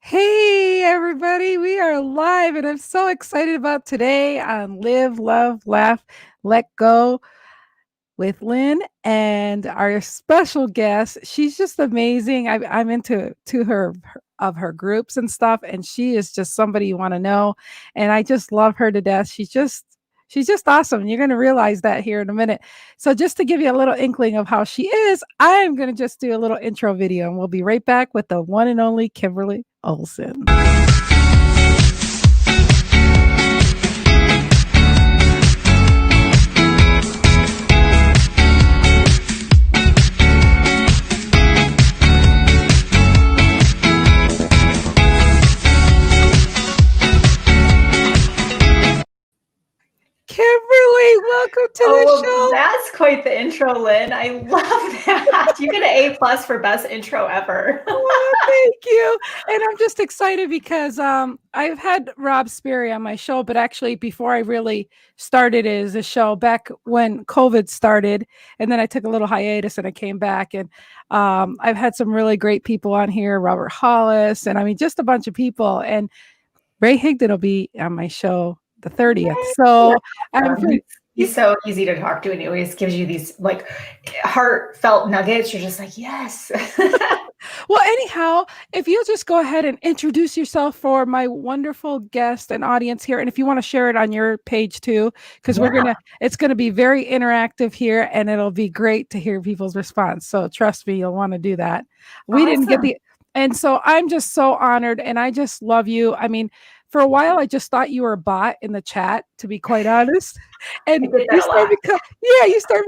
Hey, everybody, we are live, and I'm so excited about today on Live, Love, Laugh, Let Go with Lynn and our special guest. She's just amazing. I'm into her groups and stuff, and she is just somebody you want to know. And I just love her to death. She's just awesome. You're going to realize that here in a minute. So just to give you a little inkling of how she is, I'm going to just do a little intro video, and we'll be right back with the one and only Kimberly Olson. Kimberly, welcome to the show. That's quite the intro, Lynn. I love that. You get an A+ for best intro ever. Oh, thank you. And I'm just excited because I've had Rob Sperry on my show, but actually before I really started it as a show back when COVID started, and then I took a little hiatus and I came back, and I've had some really great people on here, Rachel Hollis, and I mean just a bunch of people. And Ray Higdon will be on my show the 30th. So He's so easy to talk to, and he always gives you these like heartfelt nuggets. You're just like, yes. Well, anyhow, if you'll just go ahead and introduce yourself for my wonderful guest and audience here. And if you want to share it on your page too, because it's going to be very interactive here, and it'll be great to hear people's response. So trust me, you'll want to do that. We didn't get and so I'm just so honored, and I just love you. I mean, for a while, I just thought you were a bot in the chat, to be quite honest. And you started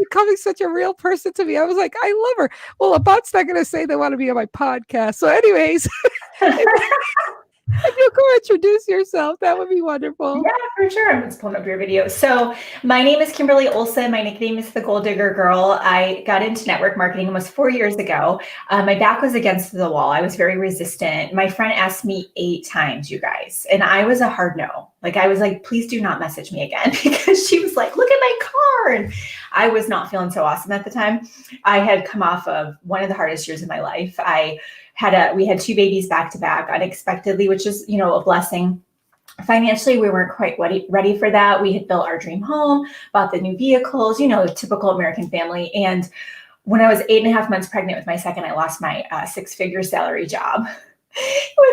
becoming such a real person to me. I was like, I love her. Well, a bot's not going to say they want to be on my podcast. So anyways, if you'll go introduce yourself, that would be wonderful. Yeah, for sure. I'm just pulling up your video. So my name is Kimberly Olson. My nickname is the Gold Digger Girl. I got into network marketing almost 4 years ago. My back was against the wall. I was very resistant. My friend asked me 8 times, you guys, and I was a hard no. Like, I was like, please do not message me again, because she was like, look at my car. And I was not feeling so awesome at the time. I had come off of one of the hardest years of my life. We had 2 babies back to back unexpectedly, which is, a blessing. Financially, we weren't quite ready for that. We had built our dream home, bought the new vehicles, typical American family. And when I was 8.5 months pregnant with my second, I lost my 6-figure salary job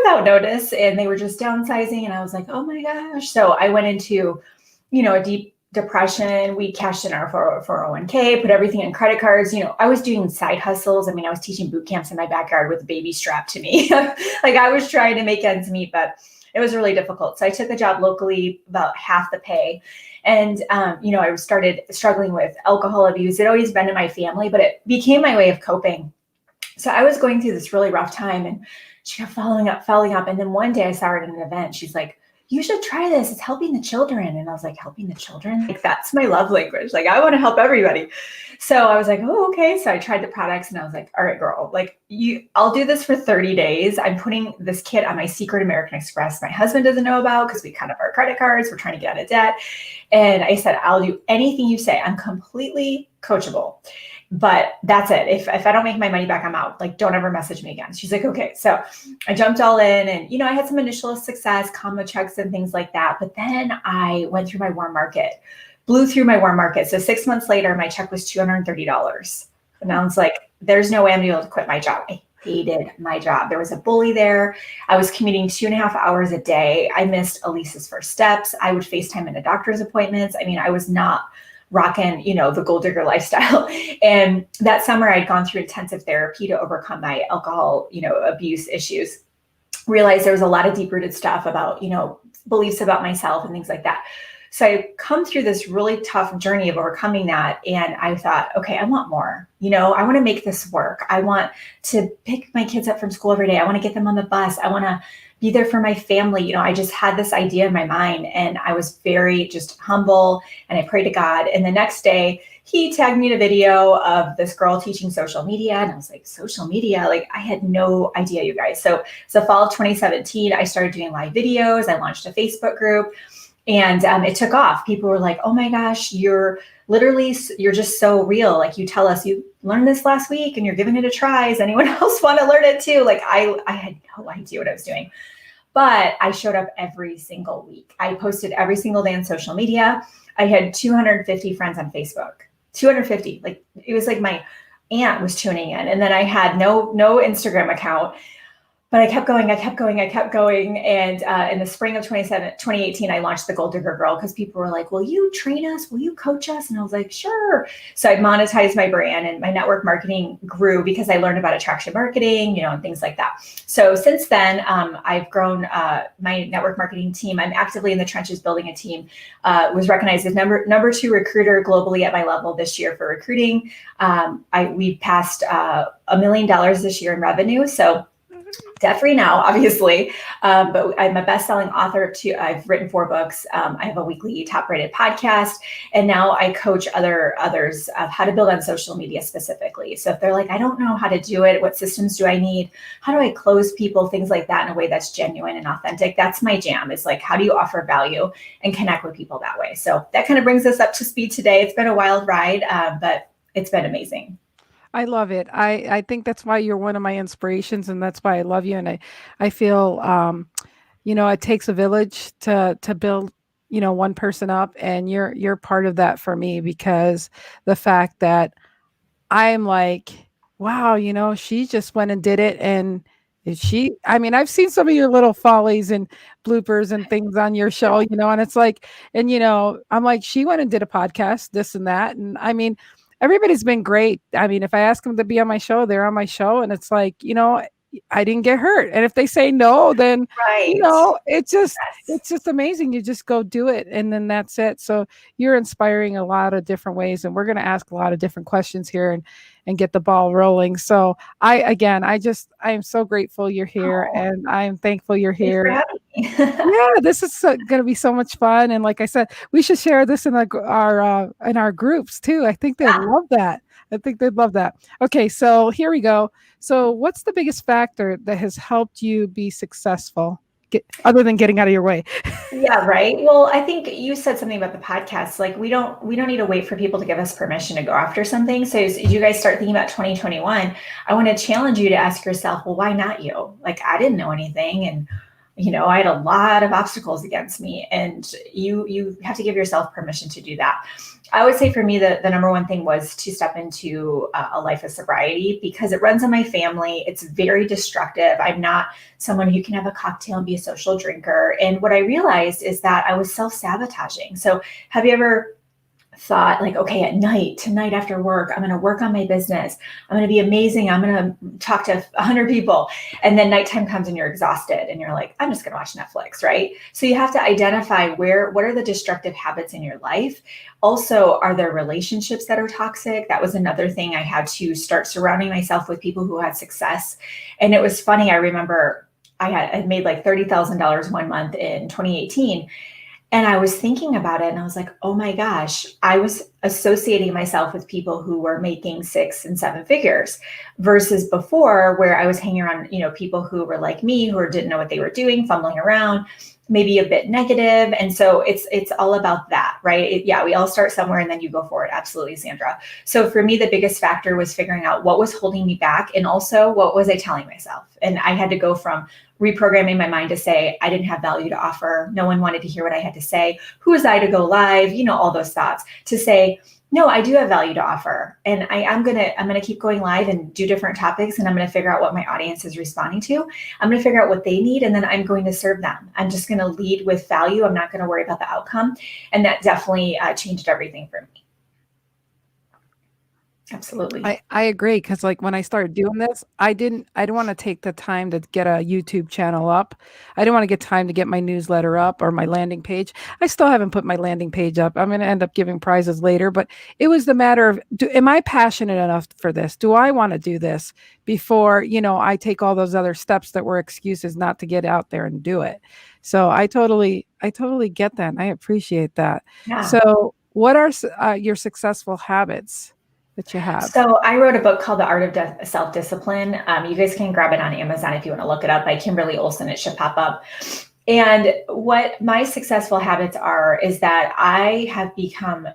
without notice. And they were just downsizing. And I was like, oh my gosh. So I went into, a deep depression. We cashed in our 401k, put everything in credit cards. I was doing side hustles. I mean, I was teaching boot camps in my backyard with a baby strapped to me. Like, I was trying to make ends meet, but it was really difficult. So I took a job locally, about half the pay. And, I started struggling with alcohol abuse. It had always been in my family, but it became my way of coping. So I was going through this really rough time, and she kept following up. And then one day I saw her at an event. She's like, you should try this. It's helping the children. And I was like, helping the children? Like, that's my love language. Like, I want to help everybody. So I was like, oh, okay. So I tried the products, and I was like, all right, girl, like, I'll do this for 30 days. I'm putting this kit on my secret American Express. My husband doesn't know about, because we cut up our credit cards. We're trying to get out of debt. And I said, I'll do anything you say. I'm completely coachable. But that's it. If I don't make my money back, I'm out. Like, don't ever message me again. She's like, okay. So I jumped all in, and, I had some initial success, combo checks and things like that. But then I went through my warm market, blew through my warm market. So 6 months later, my check was $230. And I was like, there's no way I'm gonna be able to quit my job. I hated my job. There was a bully there. I was commuting 2.5 hours a day. I missed Elise's first steps. I would FaceTime into doctor's appointments. I mean, I was not rocking, the gold digger lifestyle. And that summer I'd gone through intensive therapy to overcome my alcohol, abuse issues. Realized there was a lot of deep-rooted stuff about, beliefs about myself and things like that. So I come through this really tough journey of overcoming that. And I thought, okay, I want more. I want to make this work. I want to pick my kids up from school every day. I want to get them on the bus. I want to be there for my family. I just had this idea in my mind, and I was very just humble, and I prayed to God. And the next day he tagged me in a video of this girl teaching social media. And I was like, social media? Like, I had no idea, you guys. So it's the fall of 2017. I started doing live videos. I launched a Facebook group, and it took off. People were like, oh my gosh, you're just so real. Like, you tell us you learned this last week and you're giving it a try. Does anyone else want to learn it too? Like, I had no idea what I was doing. but I showed up every single week. I posted every single day on social media. I had 250 friends on Facebook, 250. Like it was like my aunt was tuning in. And then I had no Instagram account. But I kept going. And in the spring of 2018, I launched the Gold Digger Girl because people were like, will you train us? Will you coach us? And I was like, sure. So I monetized my brand, and my network marketing grew because I learned about attraction marketing, and things like that. So since then, I've grown my network marketing team. I'm actively in the trenches building a team. Was recognized as number 2 recruiter globally at my level this year for recruiting. We passed $1 million this year in revenue. So debt-free now, obviously, but I'm a best-selling author too. I've written 4 books. I have a weekly top-rated podcast, and now I coach others of how to build on social media specifically. So if they're like, I don't know how to do it, what systems do I need? How do I close people? Things like that in a way that's genuine and authentic. That's my jam. Is like, how do you offer value and connect with people that way? So that kind of brings us up to speed today. It's been a wild ride, but it's been amazing. I love it. I think that's why you're one of my inspirations, and that's why I love you. And I feel, it takes a village to build, one person up, and you're part of that for me, because the fact that I'm like, wow, she just went and did it. And I've seen some of your little follies and bloopers and things on your show, and it's like, and, I'm like, she went and did a podcast, this and that. And everybody's been great. If I ask them to be on my show, they're on my show, and it's like, I didn't get hurt. And if they say no, then, Right. it's just amazing. You just go do it, and then that's it. So you're inspiring a lot of different ways, and we're going to ask a lot of different questions here and get the ball rolling. So I am so grateful you're here, and I'm thankful you're here. Thanks for having me. Yeah, this is going to be so much fun. And like I said, we should share this in our groups too. I think they'd love that. Okay, so here we go. So what's the biggest factor that has helped you be successful, other than getting out of your way? Yeah, right. Well, I think you said something about the podcast. Like we don't need to wait for people to give us permission to go after something. So as you guys start thinking about 2021, I want to challenge you to ask yourself, well, why not you? Like, I didn't know anything, and I had a lot of obstacles against me, and you have to give yourself permission to do that. I would say for me, the number one thing was to step into a life of sobriety, because it runs in my family. It's very destructive. I'm not someone who can have a cocktail and be a social drinker. And what I realized is that I was self-sabotaging. So have you ever thought like, okay, tonight after work, I'm going to work on my business. I'm going to be amazing. I'm going to talk to 100 people. And then nighttime comes and you're exhausted and you're like, I'm just going to watch Netflix, right? So you have to identify what are the destructive habits in your life? Also, are there relationships that are toxic? That was another thing. I had to start surrounding myself with people who had success. And it was funny. I remember I made like $30,000 one month in 2018. And I was thinking about it and I was like, oh my gosh, I was associating myself with people who were making 6 and 7 figures versus before, where I was hanging around, people who were like me, who didn't know what they were doing, fumbling around, maybe a bit negative. And so it's all about that, right? We all start somewhere and then you go forward. Absolutely, Sandra. So for me, the biggest factor was figuring out what was holding me back, and also what was I telling myself? And I had to go from reprogramming my mind to say I didn't have value to offer. No one wanted to hear what I had to say. Who was I to go live? All those thoughts, to say, no, I do have value to offer. And I'm gonna keep going live and do different topics, and I'm gonna figure out what my audience is responding to. I'm gonna figure out what they need, and then I'm going to serve them. I'm just gonna lead with value. I'm not gonna worry about the outcome. And that definitely changed everything for me. Absolutely. I agree, because like when I started doing this, I didn't want to take the time to get a YouTube channel up. I didn't want to get time to get my newsletter up or my landing page. I still haven't put my landing page up. I'm going to end up giving prizes later, but it was the matter of, am I passionate enough for this? Do I want to do this before, I take all those other steps that were excuses not to get out there and do it? So I totally get that. And I appreciate that. Yeah. So what are your successful habits that you have? So I wrote a book called The Art of Self-Discipline. You guys can grab it on Amazon if you want to look it up, by Kimberly Olson. It should pop up. And what my successful habits are is that I have become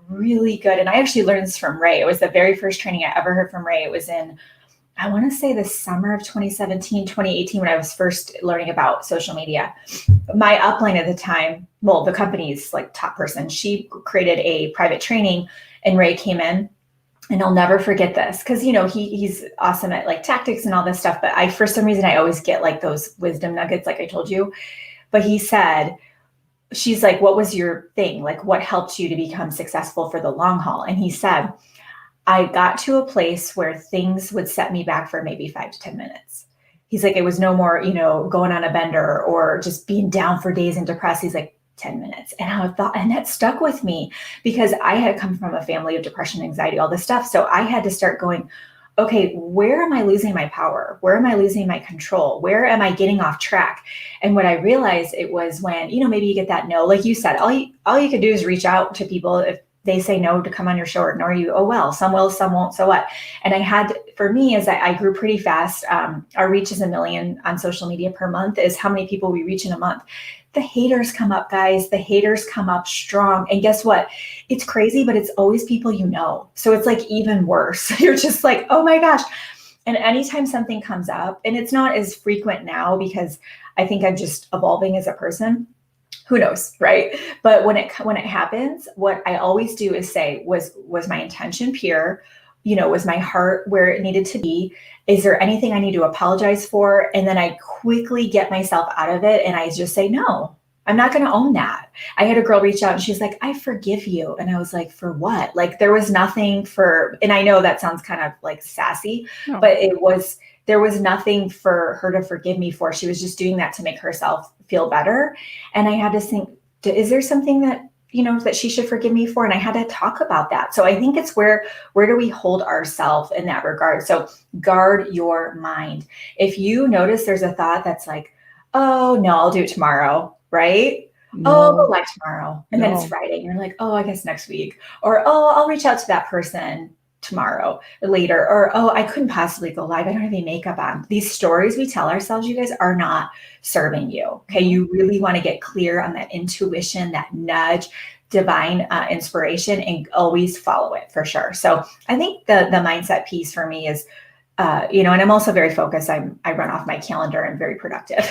really good. And I actually learned this from Ray. It was the very first training I ever heard from Ray. It was in I want to say the summer of 2017, 2018, when I was first learning about social media. My upline at the time, well, the company's like top person, she created a private training, and Ray came in, and I'll never forget this because, you know, he's awesome at like tactics and all this stuff. But for some reason, I always get like those wisdom nuggets, like I told you. But he said, she's like, what was your thing? Like, what helped you to become successful for the long haul? And he said, I got to a place where things would set me back for maybe 5 to 10 minutes. He's like, it was no more, you know, going on a bender or just being down for days and depressed. He's like, 10 minutes. And I thought, and that stuck with me because I had come from a family of depression, anxiety, all this stuff. So I had to start going, okay, where am I losing my power? Where am I losing my control? Where am I getting off track? And what I realized, it was when, you know, maybe you get that no, like you said, all you could do is reach out to people. If they say no to come on your show or ignore you, oh, well, some will, some won't, so what? And I had, for me, as I grew pretty fast, our reach is 1 million on social media per month, is how many people we reach in a month. The haters come up, guys. The haters come up strong. And guess what? It's crazy, but it's always people you know. So it's like even worse. You're just like, oh my gosh. And anytime something comes up, and it's not as frequent now because I think I'm just evolving as a person. Who knows, right? But when it happens, what I always do is say, was my intention pure? You know, was my heart where it needed to be? Is there anything I need to apologize for? And then I quickly get myself out of it. And I just say, no, I'm not going to own that. I had a girl reach out and she's like, I forgive you. And I was like, for what? Like, there was nothing for, and I know that sounds kind of like sassy, No. but there was nothing for her to forgive me for. She was just doing that to make herself feel better. And I had to think, is there something that, you know, that she should forgive me for? And I had to talk about that. So I think it's where do we hold ourselves in that regard? So guard your mind. If you notice there's a thought that's like, oh no, I'll do it tomorrow, right? No. Oh, I'll go live tomorrow. And then No. it's Friday. And you're like, oh, I guess next week. Or, oh, I'll reach out to that person tomorrow or later. Or, oh, I couldn't possibly go live. I don't have any makeup on. These stories we tell ourselves, you guys, are not serving you. Okay. You really want to get clear on that intuition, that nudge, divine inspiration, and always follow it for sure. So I think the mindset piece for me is, you know, and I'm also very focused. I run off my calendar and very productive.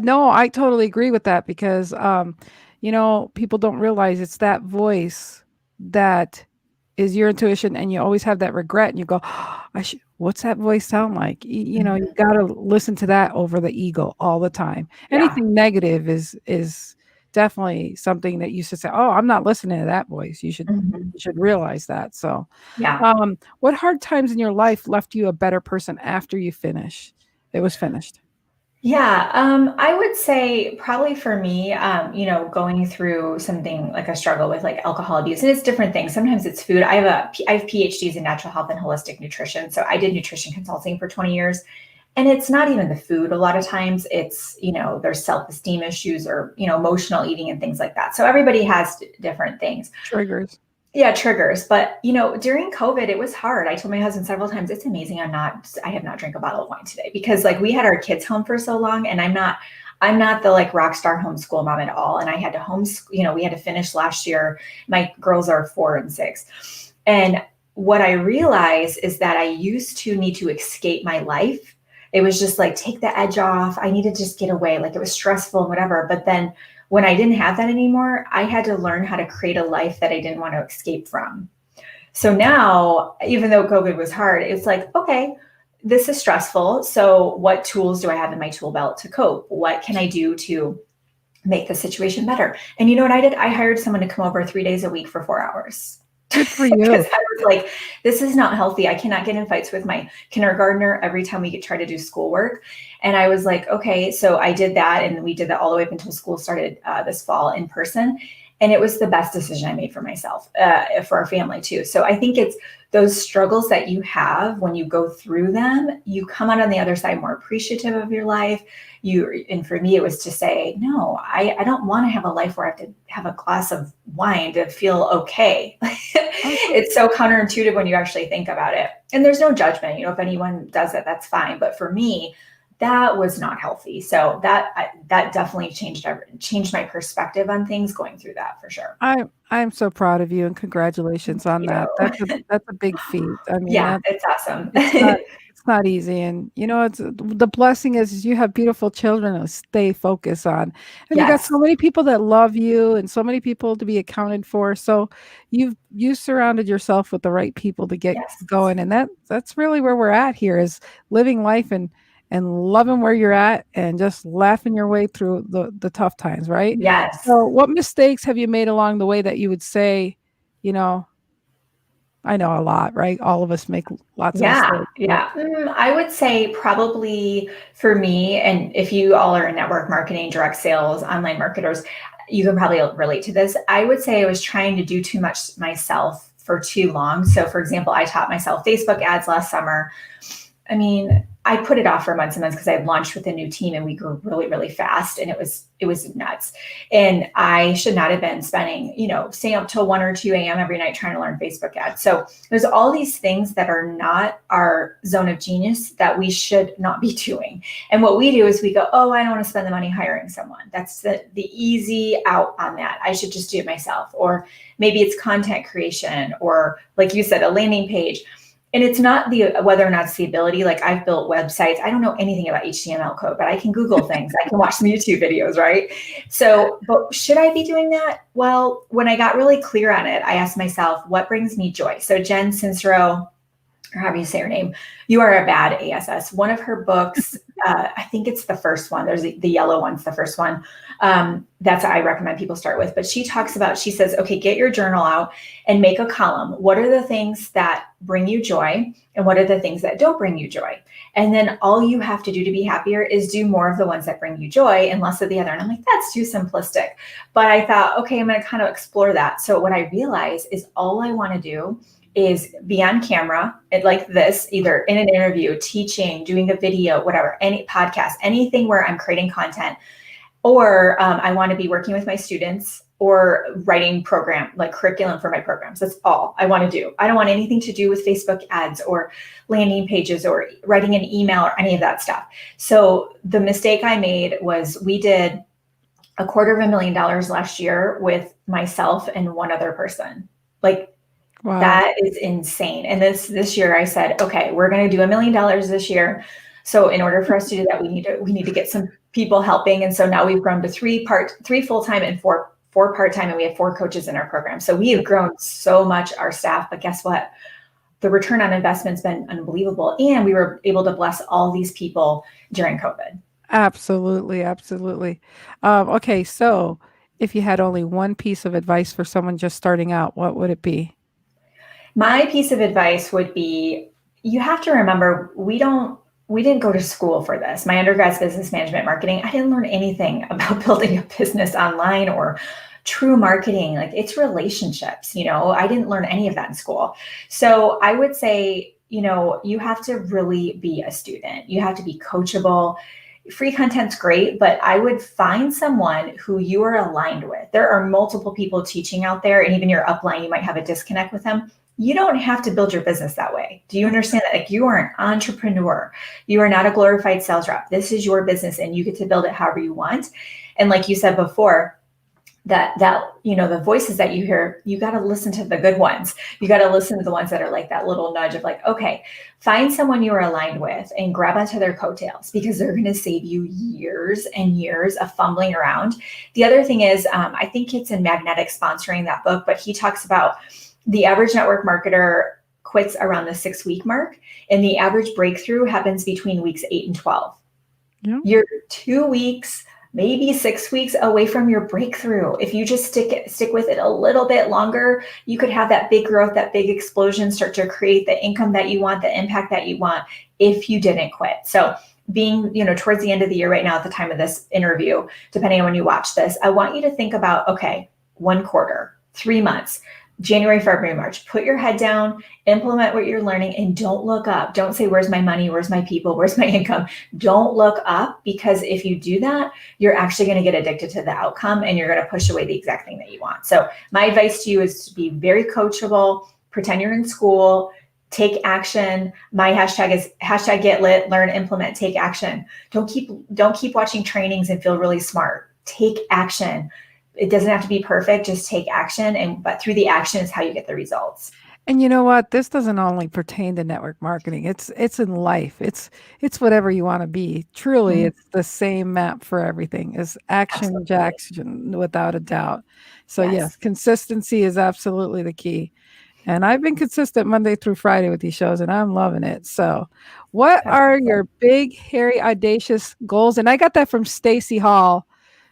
No, I totally agree with that because, you know, people don't realize it's that voice that is your intuition, and you always have that regret, and you go, oh, what's that voice sound like? You know, you got to listen to that over the ego all the time. Yeah. Anything negative is definitely something that you should say, oh, I'm not listening to that voice. You should realize that. So, yeah. What hard times in your life left you a better person after it was finished? Yeah, I would say probably for me, you know, going through something like a struggle with like alcohol abuse, and it's different things. Sometimes it's food. I have PhDs in natural health and holistic nutrition. So I did nutrition consulting for 20 years. And it's not even the food. A lot of times it's, you know, there's self-esteem issues or, you know, emotional eating and things like that. So everybody has different things. Triggers. Yeah, triggers. But, you know, during COVID, it was hard. I told my husband several times, it's amazing I have not drank a bottle of wine today, because like we had our kids home for so long, and I'm not the like rock star homeschool mom at all. And I had to homeschool, you know, we had to finish last year. My girls are 4 and 6. And what I realized is that I used to need to escape my life. It was just like, take the edge off. I needed to just get away. Like it was stressful and whatever. But then when I didn't have that anymore, I had to learn how to create a life that I didn't want to escape from. So now, even though COVID was hard, it's like, okay, this is stressful. So what tools do I have in my tool belt to cope? What can I do to make the situation better? And you know what I did? I hired someone to come over 3 days a week for 4 hours. Good for you. Because I was like, this is not healthy. I cannot get in fights with my kindergartner every time we try to do schoolwork. And I was like, okay, so I did that. And we did that all the way up until school started this fall in person. And it was the best decision I made for myself, for our family too. So I think it's those struggles that you have when you go through them, you come out on the other side more appreciative of your life. And for me, it was to say, no, I don't want to have a life where I have to have a glass of wine to feel okay. It's so counterintuitive when you actually think about it. And there's no judgment. You know, if anyone does it, that's fine. But for me, that was not healthy. So that definitely changed my perspective on things going through that for sure. I'm so proud of you and congratulations on You know, that. That's a big feat. I mean, yeah, it's awesome. it's not it's not easy, and, it's the blessing is you have beautiful children to stay focused on, and you got Yes, so many people that love you and so many people to be accounted for, so you surrounded yourself with the right people to get yes, going, and that's really where we're at here is living life and loving where you're at and just laughing your way through the tough times, right? yes. So, what mistakes have you made along the way that you would say, you know, I know a lot, right? All of us make lots of Yeah, mistakes, but yeah. I would say probably for me, and if you all are in network marketing, direct sales, online marketers, you can probably relate to this. I would say I was trying to do too much myself for too long. So, for example, I taught myself Facebook ads last summer. I mean, I put it off for months and months because I had launched with a new team and we grew really, really fast, and it was nuts. And I should not have been spending, staying up till 1 or 2 a.m. every night trying to learn Facebook ads. So there's all these things that are not our zone of genius that we should not be doing. And what we do is we go, oh, I don't want to spend the money hiring someone. That's the easy out on that. I should just do it myself. Or maybe it's content creation, or like you said, a landing page. And it's not whether or not it's the ability. Like, I've built websites. I don't know anything about HTML code, but I can Google things. I can watch some YouTube videos, right? So, but should I be doing that? Well, when I got really clear on it, I asked myself, what brings me joy? So Jen Sincero, or however you say her name, You Are a Bad ASS. One of her books, I think it's the first one. There's the yellow one's the first one. That's I recommend people start with. But she says, okay, get your journal out and make a column. What are the things that bring you joy? And what are the things that don't bring you joy? And then all you have to do to be happier is do more of the ones that bring you joy and less of the other. And I'm like, that's too simplistic. But I thought, okay, I'm going to kind of explore that. So what I realized is all I want to do is be on camera like this, either in an interview, teaching, doing a video, whatever, any podcast, anything where I'm creating content, or I want to be working with my students or writing like curriculum for my programs. That's all I want to do. I don't want anything to do with Facebook ads or landing pages or writing an email or any of that stuff. So the mistake I made was we did $250,000 last year with myself and one other person. Like, wow. That is insane. And this year I said, okay, we're going to do $1 million this year. So in order for us to do that, we need to get some people helping. And so now we've grown to 3 full-time and four part-time, and we have 4 coaches in our program. So we have grown so much, our staff, but guess what? The return on investment's been unbelievable. And we were able to bless all these people during COVID. Absolutely, absolutely. Okay, so if you had only one piece of advice for someone just starting out, what would it be? My piece of advice would be, you have to remember, we didn't go to school for this. My undergrad's business management marketing. I didn't learn anything about building a business online or true marketing. Like, it's relationships, I didn't learn any of that in school. So I would say, you have to really be a student. You have to be coachable. Free content's great, but I would find someone who you are aligned with. There are multiple people teaching out there, and even your upline, you might have a disconnect with them. You don't have to build your business that way. Do you understand that? Like, you are an entrepreneur. You are not a glorified sales rep. This is your business, and you get to build it however you want. And like you said before, that the voices that you hear, you got to listen to the good ones. You got to listen to the ones that are like that little nudge of like, okay, find someone you are aligned with and grab onto their coattails, because they're going to save you years and years of fumbling around. The other thing is, I think it's in Magnetic sponsoring that book, but he talks about the average network marketer quits around the 6-week mark, and the average breakthrough happens between weeks 8 and 12. Yeah. You're 2 weeks, maybe 6 weeks away from your breakthrough. If you just stick with it a little bit longer, you could have that big growth, that big explosion, start to create the income that you want, the impact that you want, if you didn't quit. So being, towards the end of the year right now, at the time of this interview, depending on when you watch this, I want you to think about, okay, 1 quarter, 3 months, January, February, March, put your head down, implement what you're learning, and don't look up. Don't say, where's my money? Where's my people? Where's my income? Don't look up, because if you do that, you're actually going to get addicted to the outcome, and you're going to push away the exact thing that you want. So my advice to you is to be very coachable, pretend you're in school, Take action. My hashtag is hashtag get lit, learn, implement, take action. Don't keep watching trainings and feel really smart. Take action. It doesn't have to be perfect, just take action. But through the action is how you get the results. And you know what? This doesn't only pertain to network marketing. It's in life. It's whatever you want to be. Truly, it's the same map for everything. Is action, Absolutely. Jackson, without a doubt. So yes, Yes. consistency is absolutely the key. And I've been consistent Monday through Friday with these shows, and I'm loving it. So, what That's are awesome. your big, hairy, audacious goals? And I got that from Stacy Hall,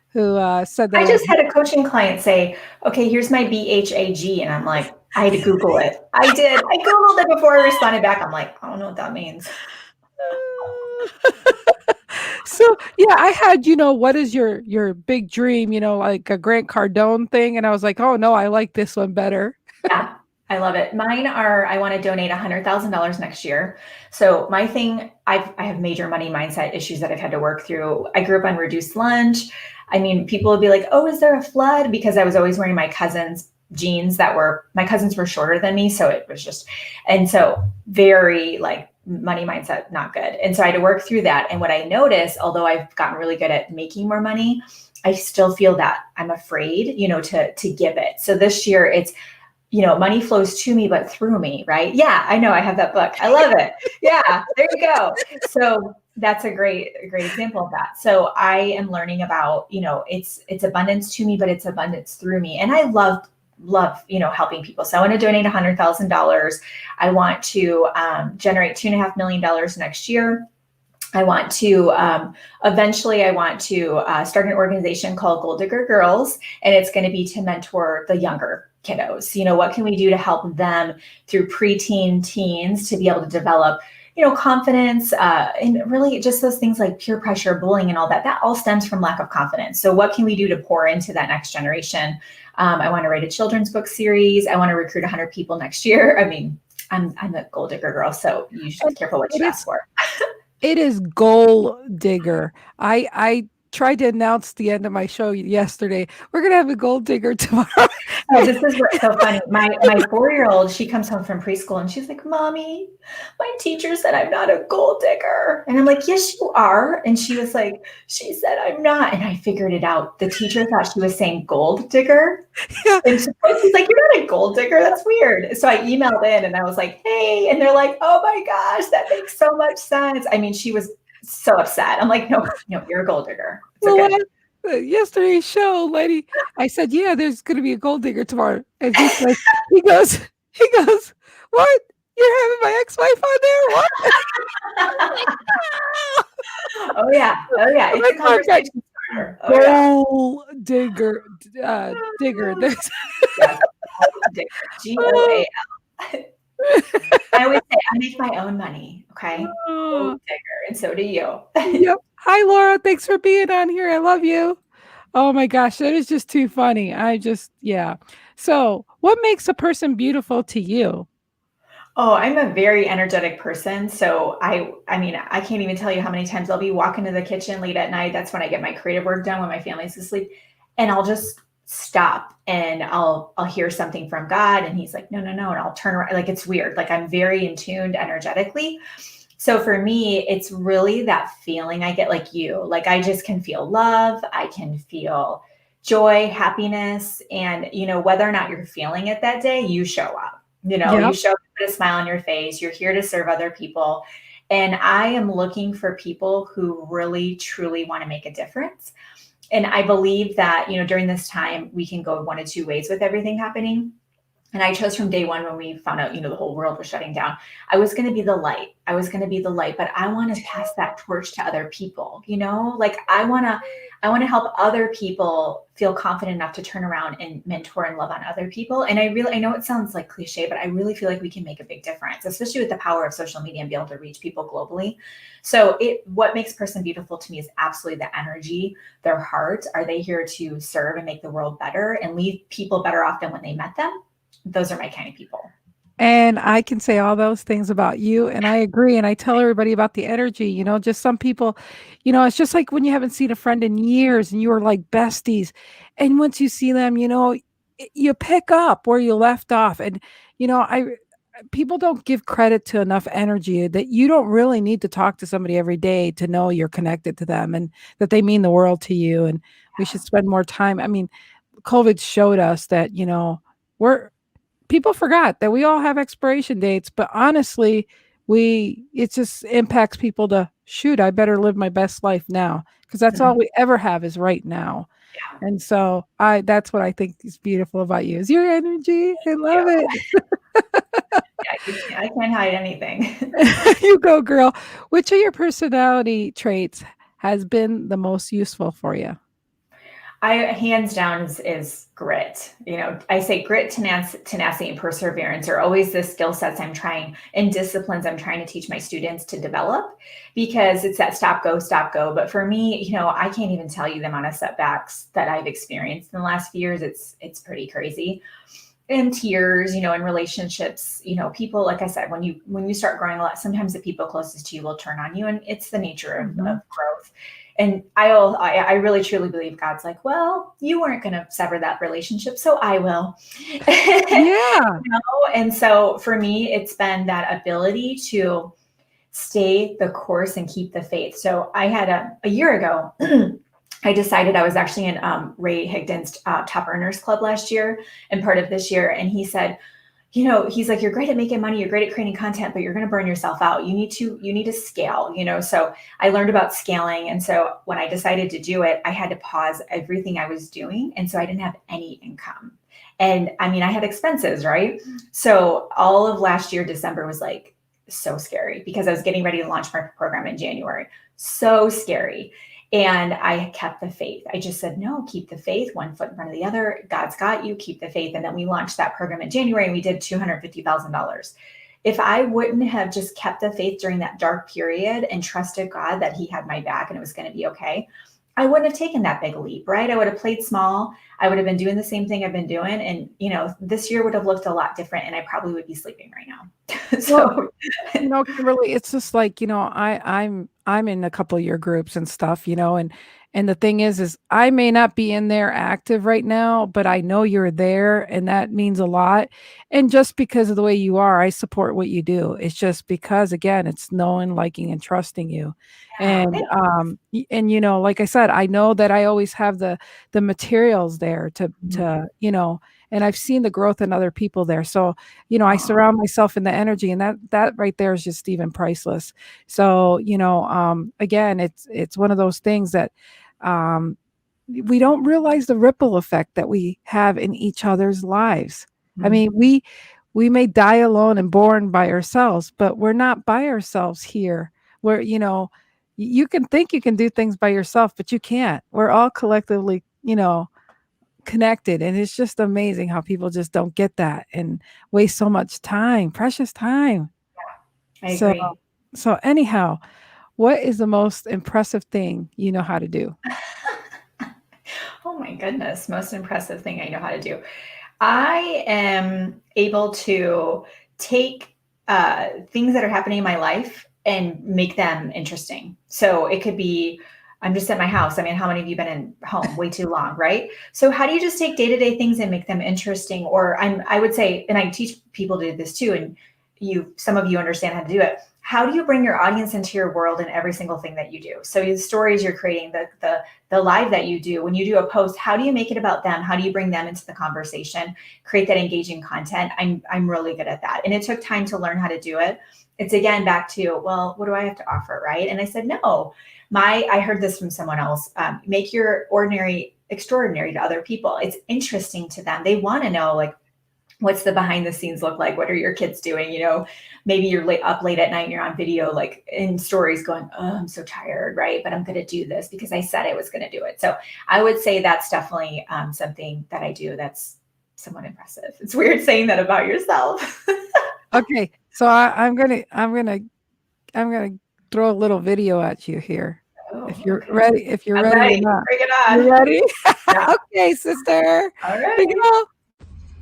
who said I that. just had a coaching client say, okay, here's my BHAG. And I'm like, I had to Google it. I did. I Googled it before I responded back. I'm like, I don't know what that means. So yeah, I had, what is your big dream, like a Grant Cardone thing, and I was like, oh no, I like this one better. Yeah, I love it. Mine are, I want to donate $100,000 next year. So my thing, I have major money mindset issues that I've had to work through. I grew up on reduced lunch. I mean, people would be like, oh, is there a flood? Because I was always wearing my cousin's jeans my cousins were shorter than me. So it was just, and so very like money mindset, not good. And so I had to work through that. And what I noticed, although I've gotten really good at making more money, I still feel that I'm afraid, to give it. So this year it's, money flows to me, but through me, right? Yeah, I know. I have that book. I love it. Yeah, there you go. So that's a great example of that. So I am learning about, it's abundance to me, but it's abundance through me. And I love, helping people. So I want to donate $100,000. I want to generate $2.5 million next year. I want to eventually start an organization called Gold Digger Girls, and it's going to be to mentor the younger kiddos. What can we do to help them through preteen, teens to be able to develop, confidence, and really just those things like peer pressure, bullying, and all that. That all stems from lack of confidence. So what can we do to pour into that next generation? I want to write a children's book series. I want to recruit 100 people next year. I mean, I'm a gold digger girl, so you should be careful what you ask for. It is goal digger. I tried to announce the end of my show yesterday. We're gonna have a gold digger tomorrow. Oh, this is what's so funny. My 4-year-old, she comes home from preschool and she's like, Mommy, my teacher said I'm not a gold digger. And I'm like, yes, you are. And she was like, she said I'm not. And I figured it out. The teacher thought she was saying gold digger. Yeah. And she's like, you're not a gold digger. That's weird. So I emailed in and I was like, hey. And they're like, oh my gosh, that makes so much sense. I mean, she was so upset. I'm like, no, you're a gold digger. It's okay. Yesterday's show, lady, I said, yeah, there's going to be a gold digger tomorrow. And he goes, what? You're having my ex-wife on there? What? Oh yeah. It's a conversation starter. Gold digger, digger. Yes. GOAL. I always say I make my own money. Okay. Gold digger, and so do you. Yep. Hi, Laura. Thanks for being on here. I love you. Oh my gosh, that is just too funny. Yeah. So, what makes a person beautiful to you? Oh, I'm a very energetic person. So I mean, I can't even tell you how many times I'll be walking to the kitchen late at night. That's when I get my creative work done when my family's asleep. And I'll just stop and I'll hear something from God. And he's like, no. And I'll turn around. Like, it's weird. Like, I'm very in tuned energetically. So for me, it's really that feeling I get, like you. Like, I just can feel love. I can feel joy, happiness. And, whether or not you're feeling it that day, you show up. Yep. You show up with a smile on your face. You're here to serve other people. And I am looking for people who really, truly want to make a difference. And I believe that, during this time, we can go one of two ways with everything happening. And I chose from day one when we found out, the whole world was shutting down. I was going to be the light. But I want to pass that torch to other people, like I want to help other people feel confident enough to turn around and mentor and love on other people. And I know it sounds like cliche, but I really feel like we can make a big difference, especially with the power of social media and be able to reach people globally. So what makes a person beautiful to me is absolutely the energy, their heart. Are they here to serve and make the world better and leave people better off than when they met them? Those are my kind of people. And I can say all those things about you. And I agree. And I tell everybody about the energy, just some people, it's just like when you haven't seen a friend in years and you are like besties. And once you see them, you pick up where you left off. And, people don't give credit to enough energy that you don't really need to talk to somebody every day to know you're connected to them and that they mean the world to you. And we should spend more time. I mean, COVID showed us that, people forgot that we all have expiration dates, but honestly, it just impacts people to shoot, I better live my best life now because that's all we ever have is right now. Yeah. And so that's what I think is beautiful about you is your energy. I love Yeah. it. I can't hide anything. You go, girl. Which of your personality traits has been the most useful for you? I hands down is grit. I say grit, tenacity, and perseverance are always the skill sets I'm trying and disciplines I'm trying to teach my students to develop because it's that stop, go. But for me, I can't even tell you the amount of setbacks that I've experienced in the last few years. It's pretty crazy. And tears, in relationships, people, like I said, when you start growing a lot, sometimes the people closest to you will turn on you, and it's the nature of growth. And I really truly believe God's like, well, you weren't going to sever that relationship, so I will. Yeah. And so for me, it's been that ability to stay the course and keep the faith. So I had a year ago, I decided I was actually in Ray Higdon's Top Earners Club last year and part of this year. And he said, he's like, you're great at making money, you're great at creating content, but you're going to burn yourself out. You need to scale, So I learned about scaling. And so when I decided to do it, I had to pause everything I was doing. And so I didn't have any income. And I mean, I had expenses, right? So all of last year, December was like so scary because I was getting ready to launch my program in January. So scary. And I kept the faith. I just said, no, keep the faith, one foot in front of the other. God's got you, keep the faith. And then we launched that program in January and we did $250,000. If I wouldn't have just kept the faith during that dark period and trusted God that he had my back and it was going to be okay, I wouldn't have taken that big leap, right? I would have played small. I would have been doing the same thing I've been doing. And, this year would have looked a lot different and I probably would be sleeping right now. So, Kimberly, it's just like, I'm in a couple of your groups and stuff, and the thing is I may not be in there active right now, but I know you're there and that means a lot. And just because of the way you are, I support what you do. It's just because again, it's knowing, liking, and trusting you. yeah, And like I said, I know that I always have the materials there to and I've seen the growth in other people there. So, I surround myself in the energy and that right there is just even priceless. So, again, it's one of those things that we don't realize the ripple effect that we have in each other's lives. I mean, we may die alone and born by ourselves, but we're not by ourselves here. Where, you can think you can do things by yourself, but you can't. We're all collectively, connected. And it's just amazing how people just don't get that and waste so much time, precious time. I agree. So anyhow, what is the most impressive thing you know how to do? Oh my goodness, most impressive thing I know how to do. I am able to take things that are happening in my life and make them interesting. So it could be, I'm just at my house. I mean, how many of you been in home way too long, right? So how do you just take day-to-day things and make them interesting? Or I would say, and I teach people to do this too, and some of you understand how to do it. How do you bring your audience into your world in every single thing that you do? So the stories you're creating, the live that you do, when you do a post, how do you make it about them? How do you bring them into the conversation, create that engaging content? I'm really good at that. And it took time to learn how to do it. It's again, back to, well, what do I have to offer, right? And I said, no, I heard this from someone else, make your ordinary extraordinary to other people. It's interesting to them. They want to know, like, what's the behind the scenes look like? What are your kids doing? Maybe you're up late at night and you're on video, like in stories going, oh, I'm so tired, right? But I'm going to do this because I said I was going to do it. So I would say that's definitely something that I do that's somewhat impressive. It's weird saying that about yourself. Okay. So I'm gonna throw a little video at you here. Oh, if you're okay. ready, or not. Bring it on. You ready? Yeah. Okay, sister. All right. Here you go.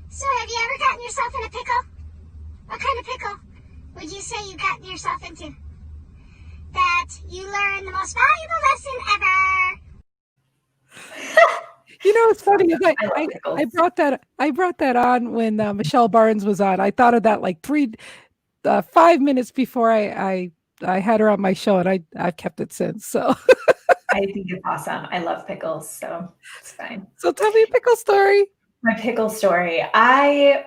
So have you ever gotten yourself in a pickle? What kind of pickle would you say you got yourself into? That you learned the most valuable lesson ever. It's funny. Is I love I pickles. brought that on when Michelle Barnes was on. I thought of that like 5 minutes before I had her on my show, and I've kept it since. So I think it's awesome. I love pickles, so it's fine. so tell me a pickle story. My pickle story. I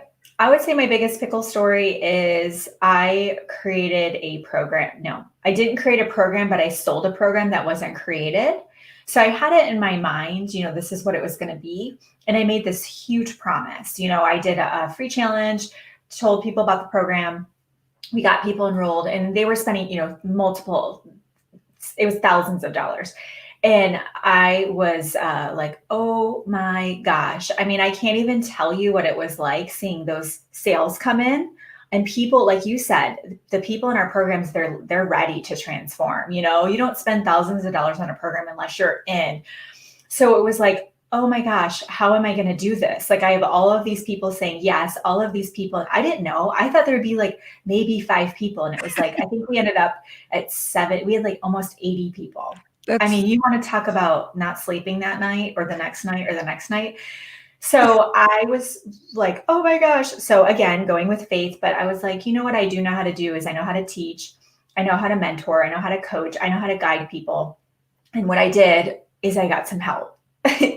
would say my biggest pickle story is I created a program. No, I didn't create a program, but I sold a program that wasn't created. So I had it in my mind, this is what it was going to be. And I made this huge promise. I did a free challenge, told people about the program. We got people enrolled, and they were spending, it was thousands of dollars. And I was like, oh my gosh. I mean, I can't even tell you what it was like seeing those sales come in. And people, like you said, the people in our programs, they're ready to transform. You don't spend thousands of dollars on a program unless you're in. So it was like, oh my gosh, how am I going to do this? Like, I have all of these people saying yes, all of these people. I didn't know. I thought there would be like maybe 5 people. And it was like, I think we ended up at 7. We had like almost 80 people. I mean, you want to talk about not sleeping that night or the next night or the next night. So I was like, oh my gosh. So again, going with faith, but I was like, what I do know how to do is I know how to teach. I know how to mentor. I know how to coach. I know how to guide people. And what I did is I got some help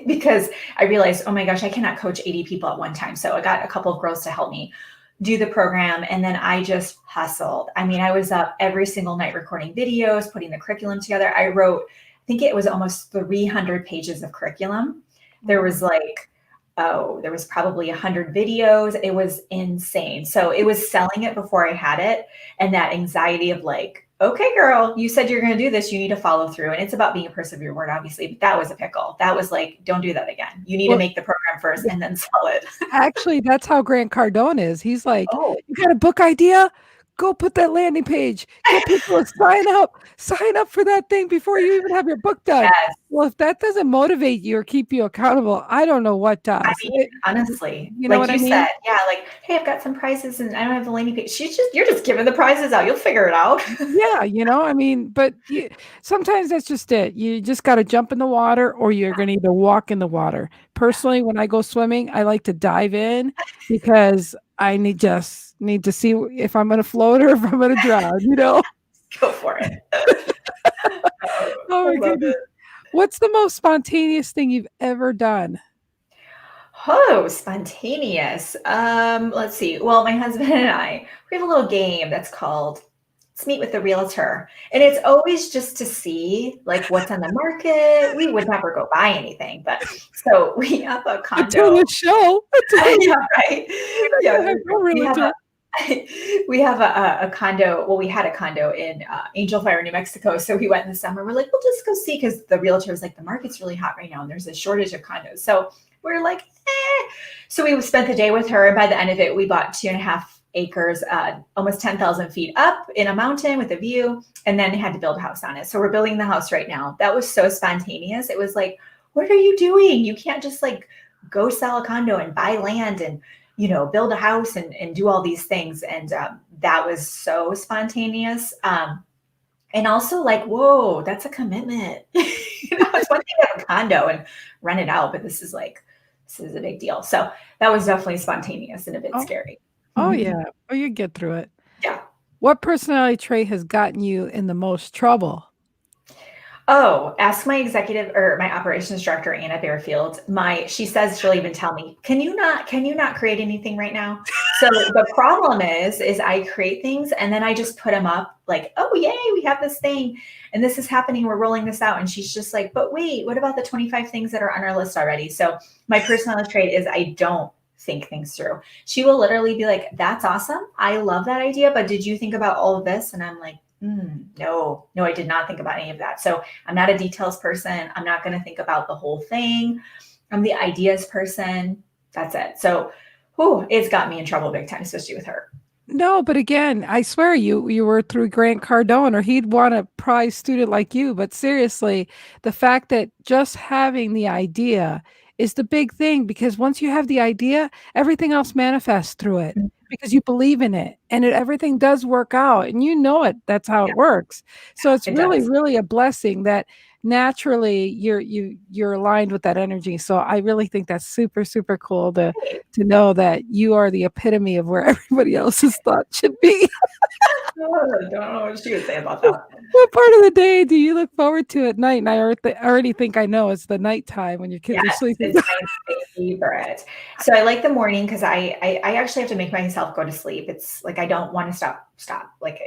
because I realized, oh my gosh, I cannot coach 80 people at one time. So I got a couple of girls to help me do the program. And then I just hustled. I mean, I was up every single night recording videos, putting the curriculum together. I wrote, I think it was almost 300 pages of curriculum. There was there was probably 100 videos. It was insane. So it was selling it before I had it. And that anxiety of like, okay, girl, you said you're going to do this. You need to follow through. And it's about being a person of your word, obviously. But that was a pickle. That was like, don't do that again. You need to make the program first and then sell it. Actually, that's how Grant Cardone is. He's like, Oh, you got a book idea? Go put that landing page. Get people to sign up for that thing before you even have your book done. yes. Well, if that doesn't motivate you or keep you accountable, I don't know what does. I mean, honestly, you know like what you I mean? said, yeah, like, hey, I've got some prizes and I don't have the landing page. You're just giving the prizes out. You'll figure it out. Yeah, I mean, but sometimes that's just it. You just got to jump in the water or you're going to either walk in the water. Personally, when I go swimming, I like to dive in because I need to see if I'm going to float or if I'm going to drown, Go for it. Oh my goodness. What's the most spontaneous thing you've ever done? Oh, spontaneous. Let's see. Well, my husband and I, we have a little game that's called Let's Meet with the Realtor. And it's always just to see like what's on the market. We would never go buy anything, but so we have a condo. Until the show. Yeah, right. Yeah, we have a condo. Well, we had a condo in Angel Fire, New Mexico. So we went in the summer. We're like, we'll just go see because the realtor was like, the market's really hot right now and there's a shortage of condos. So we're like, eh. So we spent the day with her. And by the end of it, we bought 2.5 acres, almost 10,000 feet up in a mountain with a view, and then had to build a house on it. So we're building the house right now. That was so spontaneous. It was like, what are you doing? You can't just like go sell a condo and buy land and build a house and do all these things. And that was so spontaneous. And also like, whoa, that's a commitment. It's one thing to have a condo and rent it out, but this is a big deal. So that was definitely spontaneous and a bit scary. Oh yeah. Oh, you get through it. Yeah. What personality trait has gotten you in the most trouble? Oh, ask my executive or my operations director, Anna Bearfield. She says she'll even tell me, can you not create anything right now? So the problem is I create things and then I just put them up like, oh, yay, we have this thing and this is happening. We're rolling this out. And she's just like, but wait, what about the 25 things that are on our list already? So my personality trait is I don't think things through. She will literally be like, that's awesome. I love that idea. But did you think about all of this? And I'm like, no, I did not think about any of that. So I'm not a details person. I'm not going to think about the whole thing. I'm the ideas person. That's it. So it's got me in trouble big time, especially with her. No, but again, I swear you were through Grant Cardone or he'd want a prize student like you. But seriously, the fact that just having the idea is the big thing, because once you have the idea, everything else manifests through it because you believe in it and everything does work out and it. That's how it works. So it's really, really a blessing that naturally you're aligned with that energy. So I really think that's super, super cool to know that you are the epitome of where everybody else's thought should be. Oh, I don't know what she would say about that. What part of the day do you look forward to at night? And I already think I know it's the nighttime when your kids are Yes, sleeping. it's my favorite. So I like the morning because I actually have to make myself go to sleep. It's like I don't want to stop. Like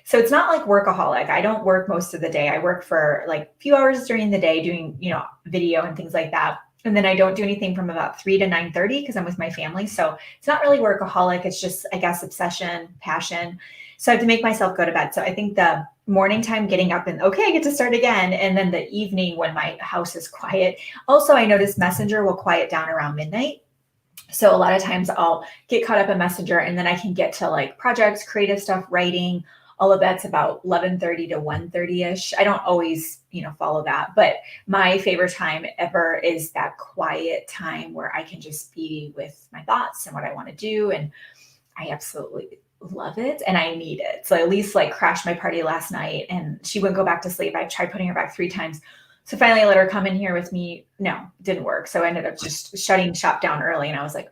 so it's not like workaholic. I don't work most of the day. I work for like a few hours during the day doing, video and things like that. And then I don't do anything from about 3 to 9:30 because I'm with my family. So it's not really workaholic. It's just, I guess, obsession, passion. So I have to make myself go to bed. So I think the morning time getting up and okay, I get to start again. And then the evening when my house is quiet. Also, I notice Messenger will quiet down around midnight. So a lot of times I'll get caught up in Messenger and then I can get to like projects, creative stuff, writing, all of that's about 11:30 to 1:30ish. I don't always, follow that, but my favorite time ever is that quiet time where I can just be with my thoughts and what I want to do. And I absolutely love it and I need it. So I at least like crashed my party last night and she wouldn't go back to sleep. I tried putting her back 3 times. So finally I let her come in here with me. No, it didn't work. So I ended up just shutting shop down early and I was like,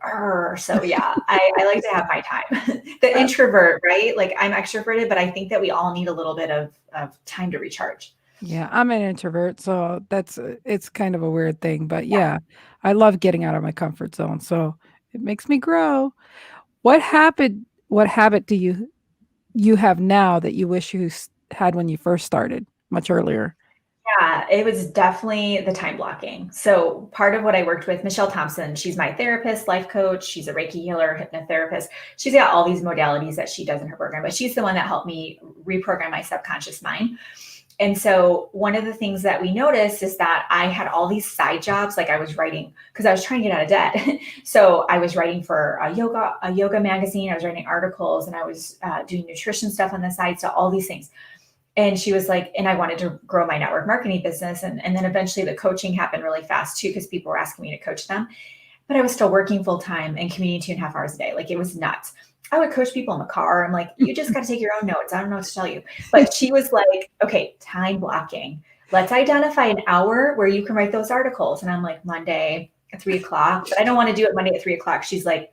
so yeah, I like to have my time. The introvert, right? Like I'm extroverted, but I think that we all need a little bit of time to recharge. Yeah, I'm an introvert, so it's kind of a weird thing, but yeah, I love getting out of my comfort zone. So it makes me grow. What habit do you have now that you wish you had when you first started much earlier? Yeah, it was definitely the time blocking. So part of what I worked with, Michelle Thompson, she's my therapist, life coach. She's a Reiki healer, hypnotherapist. She's got all these modalities that she does in her program, but she's the one that helped me reprogram my subconscious mind. And so one of the things that we noticed is that I had all these side jobs. Like I was writing because I was trying to get out of debt. So I was writing for a yoga magazine. I was writing articles and I was doing nutrition stuff on the side. So all these things. And she was like, and I wanted to grow my network marketing business. And then eventually the coaching happened really fast too, because people were asking me to coach them. But I was still working full time and commuting 2.5 hours a day. Like it was nuts. I would coach people in the car. I'm like, you just got to take your own notes. I don't know what to tell you. But she was like, okay, time blocking. Let's identify an hour where you can write those articles. And I'm like, Monday at 3:00. But I don't want to do it Monday at 3:00. She's like,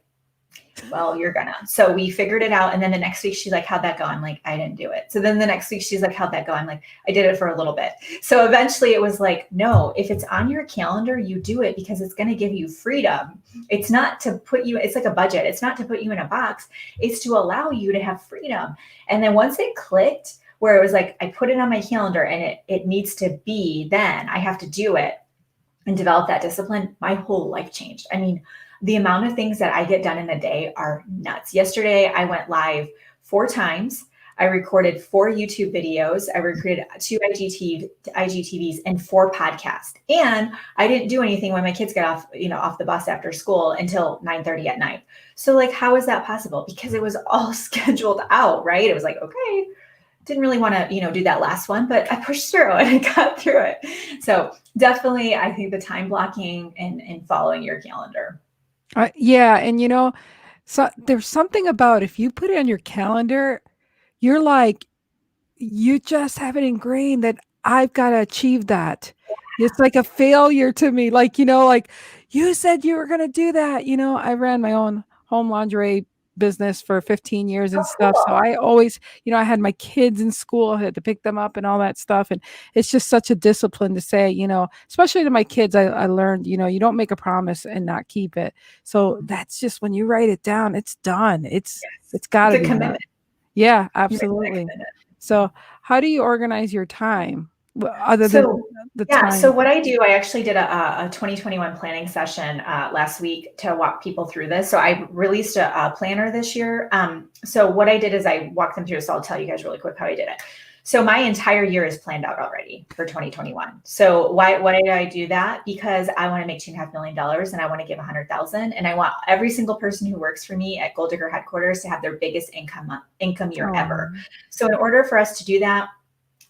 well, you're gonna. So we figured it out. And then the next week she's like, how'd that go? I'm like, I didn't do it. So then the next week she's like, how'd that go? I'm like, I did it for a little bit. So eventually it was like, no, if it's on your calendar, you do it because it's going to give you freedom. It's not to put you, it's like a budget. It's not to put you in a box. It's to allow you to have freedom. And then once it clicked where it was like, I put it on my calendar and it needs to be, then I have to do it and develop that discipline. My whole life changed. I mean, the amount of things that I get done in a day are nuts. Yesterday, I went live 4 times. I recorded 4 YouTube videos. I recorded 2 IGTVs and 4 podcasts. And I didn't do anything when my kids got off the bus after school until 9:30 at night. So like, how is that possible? Because it was all scheduled out, right? It was like, okay, didn't really want to, do that last one, but I pushed through and I got through it. So definitely, I think the time blocking and following your calendar. Yeah, and so there's something about if you put it on your calendar, you're like, you just have it ingrained that I've got to achieve that. It's like a failure to me. Like, like you said you were going to do that. I ran my own home lingerie business for 15 years and stuff. So I always, I had my kids in school, I had to pick them up and all that stuff. And it's just such a discipline to say, especially to my kids, I learned, you don't make a promise and not keep it. So that's just when you write it down, it's done. It's got to be commitment. Yeah, absolutely. So how do you organize your time? Other than the time. So what I do, I actually did a 2021 planning session last week to walk people through this. So I released a planner this year. So what I did is I walked them through. So I'll tell you guys really quick how I did it. So my entire year is planned out already for 2021. So why did I do that? Because I want to make $2.5 million and I want to give 100,000. And I want every single person who works for me at Gold Digger headquarters to have their biggest income year ever. So in order for us to do that,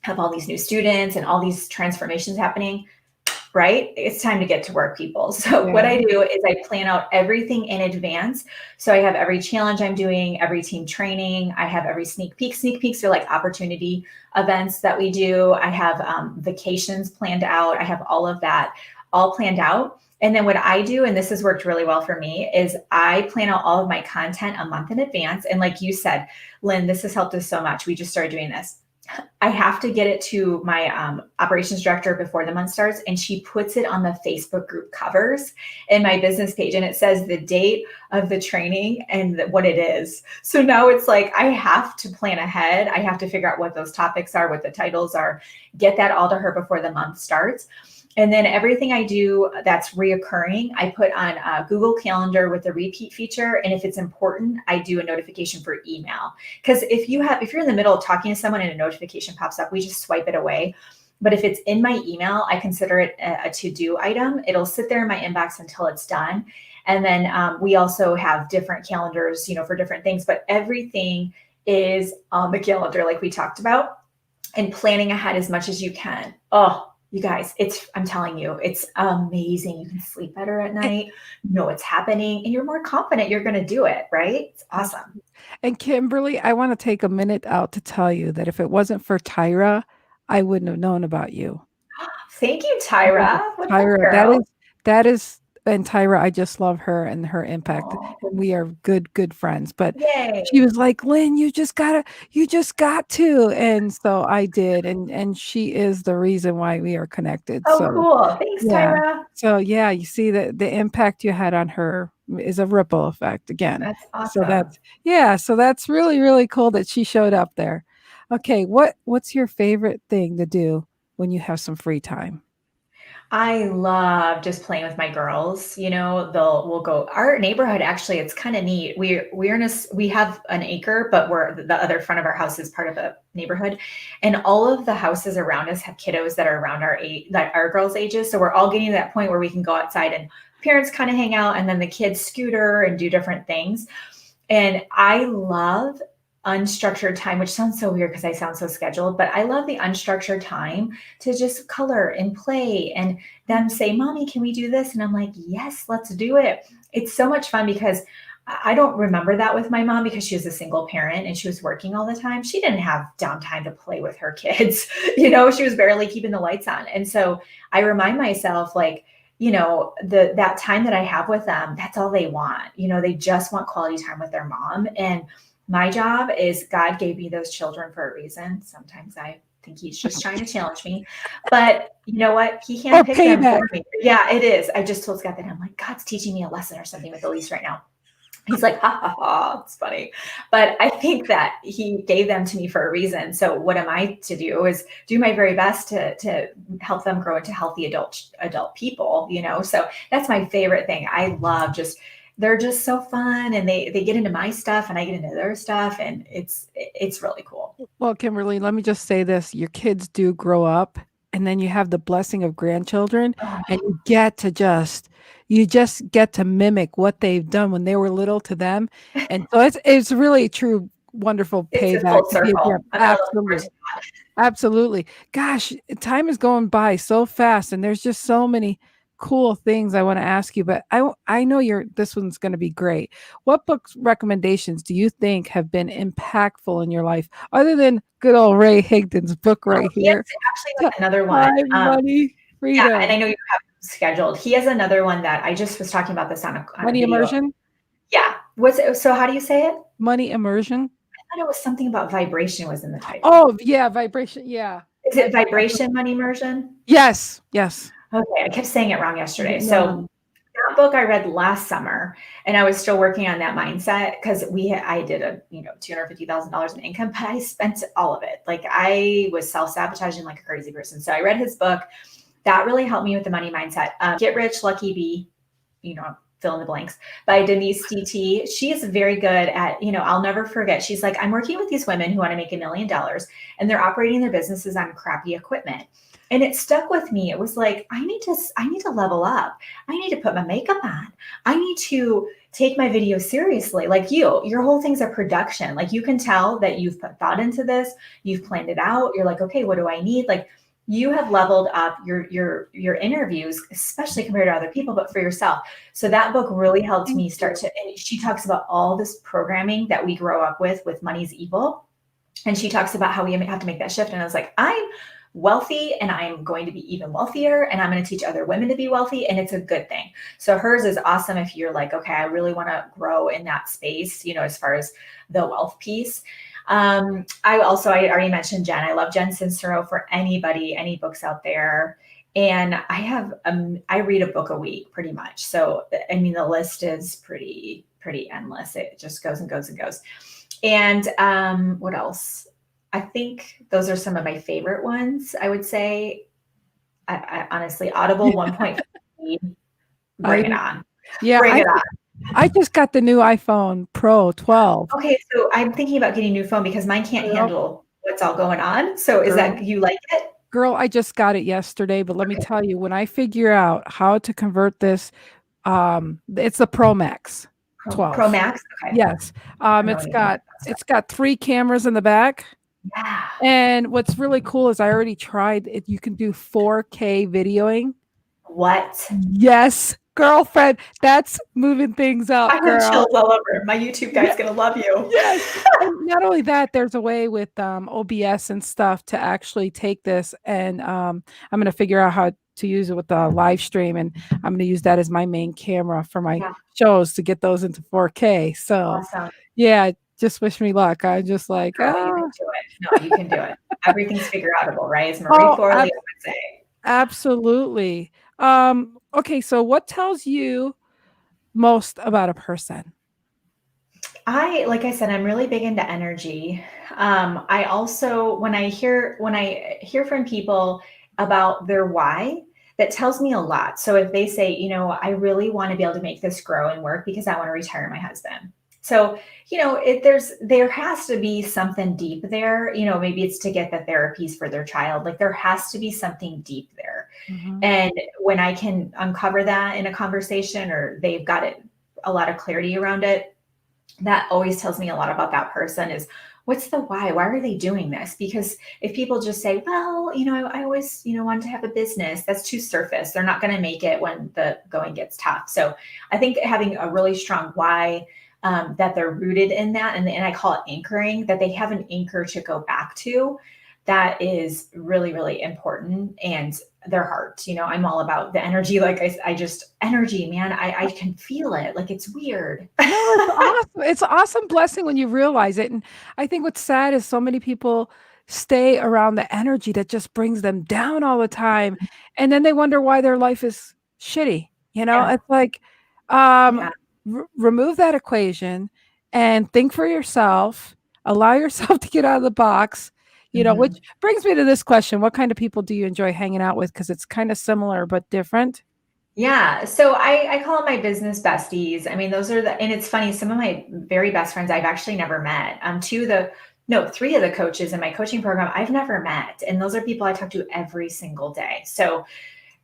have all these new students and all these transformations happening, right? It's time to get to work, people. So what I do is I plan out everything in advance. So I have every challenge I'm doing, every team training. I have every sneak peek. Sneak peeks are like opportunity events that we do. I have vacations planned out. I have all of that all planned out. And then what I do, and this has worked really well for me, is I plan out all of my content a month in advance. And like you said, Lynn, this has helped us so much. We just started doing this. I have to get it to my operations director before the month starts, and she puts it on the Facebook group covers in my business page, and it says the date of the training and what it is. So now it's like I have to plan ahead. I have to figure out what those topics are, what the titles are, get that all to her before the month starts. And then everything I do that's reoccurring, I put on a Google Calendar with the repeat feature. And if it's important, I do a notification for email. Because if you're in the middle of talking to someone and a notification pops up, we just swipe it away. But if it's in my email, I consider it a to-do item. It'll sit there in my inbox until it's done. And then we also have different calendars, for different things, but everything is on the calendar like we talked about, and planning ahead as much as you can. Oh, you guys, I'm telling you, it's amazing. You can sleep better at night, you know what's happening, and you're more confident you're going to do it, right? It's awesome. And Kimberly, I want to take a minute out to tell you that if it wasn't for Tyra, I wouldn't have known about you. Thank you, Tyra. What's up, Tyra, girl? that is, and Tyra, I just love her and her impact. And we are good friends. But Yay. she was like, Lynn, you just got to. And so I did. And she is the reason why we are connected. Oh, so cool. Thanks, yeah. Tyra. So yeah, you see that the impact you had on her is a ripple effect again. That's awesome. So that's really, really cool that she showed up there. Okay. What's your favorite thing to do when you have some free time? I love just playing with my girls. We'll go. Our neighborhood, actually, it's kind of neat. We have an acre, but the other front of our house is part of a neighborhood, and all of the houses around us have kiddos that are around our girls' ages. So we're all getting to that point where we can go outside and parents kind of hang out, and then the kids scooter and do different things. And I love unstructured time, which sounds so weird because I sound so scheduled, but I love the unstructured time to just color and play and them say, Mommy, can we do this? And I'm like, yes, let's do it. It's so much fun because I don't remember that with my mom because she was a single parent and she was working all the time. She didn't have downtime to play with her kids. She was barely keeping the lights on. And so I remind myself, like, that time that I have with them, that's all they want. They just want quality time with their mom. And my job is, God gave me those children for a reason. Sometimes I think he's just trying to challenge me, but you know what? He can't pick them for me. Yeah, it is. I just told Scott that I'm like, God's teaching me a lesson or something with Elise right now. He's like, ha, ha, ha, it's funny. But I think that he gave them to me for a reason. So what am I to do is do my very best to help them grow into healthy adult people, So that's my favorite thing. I love they're just so fun, and they get into my stuff and I get into their stuff, and it's really cool. Well, Kimberly, let me just say this. Your kids do grow up, and then you have the blessing of grandchildren, and you just get to mimic what they've done when they were little to them. And so it's really a true, wonderful payback. Absolutely. Gosh, time is going by so fast, and there's just so many cool things I want to ask you, but I know this one's going to be great. What book recommendations do you think have been impactful in your life, other than good old Ray Higdon's book right here? Actually, another one. Money, freedom. Yeah, and I know you have scheduled. He has another one that I just was talking about this on Money Immersion. Yeah. So how do you say it? Money Immersion. I thought it was something about vibration was in the title. Oh yeah, vibration. Yeah. Is it vibration, money immersion? Yes. Okay, I kept saying it wrong yesterday. So that book I read last summer, and I was still working on that mindset because I did a $250,000 in income, but I spent all of it. Like I was self-sabotaging like a crazy person. So I read his book. That really helped me with the money mindset. Get Rich, Lucky Be, fill in the blanks, by Denise DT. She is very good at, I'll never forget. She's like, I'm working with these women who want to make $1 million, and they're operating their businesses on crappy equipment. And it stuck with me. It was like, I need to level up. I need to put my makeup on. I need to take my video seriously. Like your whole thing's a production. Like you can tell that you've put thought into this. You've planned it out. You're like, okay, what do I need? Like you have leveled up your interviews, especially compared to other people, but for yourself. So that book really helped me start to, and she talks about all this programming that we grow up with money's evil. And she talks about how we have to make that shift. And I was like, I'm wealthy and I'm going to be even wealthier, and I'm going to teach other women to be wealthy, and it's a good thing. So hers is awesome if you're like, okay, I really want to grow in that space, as far as the wealth piece. I already mentioned Jen. I love Jen Sincero for anybody, any books out there. And I read a book a week pretty much. So, I mean, the list is pretty endless. It just goes and goes and goes. And what else? I think those are some of my favorite ones. I would say, I honestly, Audible 1.5, bring it on. Yeah, bring it on. I just got the new iPhone Pro 12. Okay, so I'm thinking about getting a new phone because mine can't handle what's all going on. So is that, you like it? Girl, I just got it yesterday, but let me tell you, when I figure out how to convert this, it's the Pro Max 12. Pro Max? Okay. Yes. It's got 3 cameras in the back. Yeah. And what's really cool is I already tried it. You can do 4K videoing. What? Yes, girlfriend. That's moving things up. I have chills all over. My YouTube guy's going to love you. Yes. And not only that, there's a way with OBS and stuff to actually take this, and I'm going to figure out how to use it with the live stream, and I'm going to use that as my main camera for my shows to get those into 4K. So awesome. Yeah, just wish me luck. I'm just like, you can do it. No, you can do it. Everything's figure outable, right? As Marie Forleo would say. Absolutely. Okay, so what tells you most about a person? Like I said, I'm really big into energy. I also, when I hear from people about their why, that tells me a lot. So if they say, I really want to be able to make this grow and work because I want to retire my husband. So, there has to be something deep there, maybe it's to get the therapies for their child. Like there has to be something deep there. Mm-hmm. And when I can uncover that in a conversation, or they've got a lot of clarity around it, that always tells me a lot about that person. Is what's the why? Why are they doing this? Because if people just say, well, I always, wanted to have a business, that's too surface. They're not going to make it when the going gets tough. So I think having a really strong why, that they're rooted in that, and I call it anchoring, that they have an anchor to go back to, that is really, really important. And their heart, I'm all about the energy. Like I just energy, man, I can feel it. Like it's weird. No, it's awesome. It's an awesome blessing when you realize it. And I think what's sad is so many people stay around the energy that just brings them down all the time. And then they wonder why their life is shitty. It's like, remove that equation and think for yourself, allow yourself to get out of the box, which brings me to this question. What kind of people do you enjoy hanging out with? Because it's kind of similar, but different. Yeah. So I call them my business besties. I mean, those are and it's funny, some of my very best friends I've actually never met. 3 of the coaches in my coaching program I've never met. And those are people I talk to every single day. So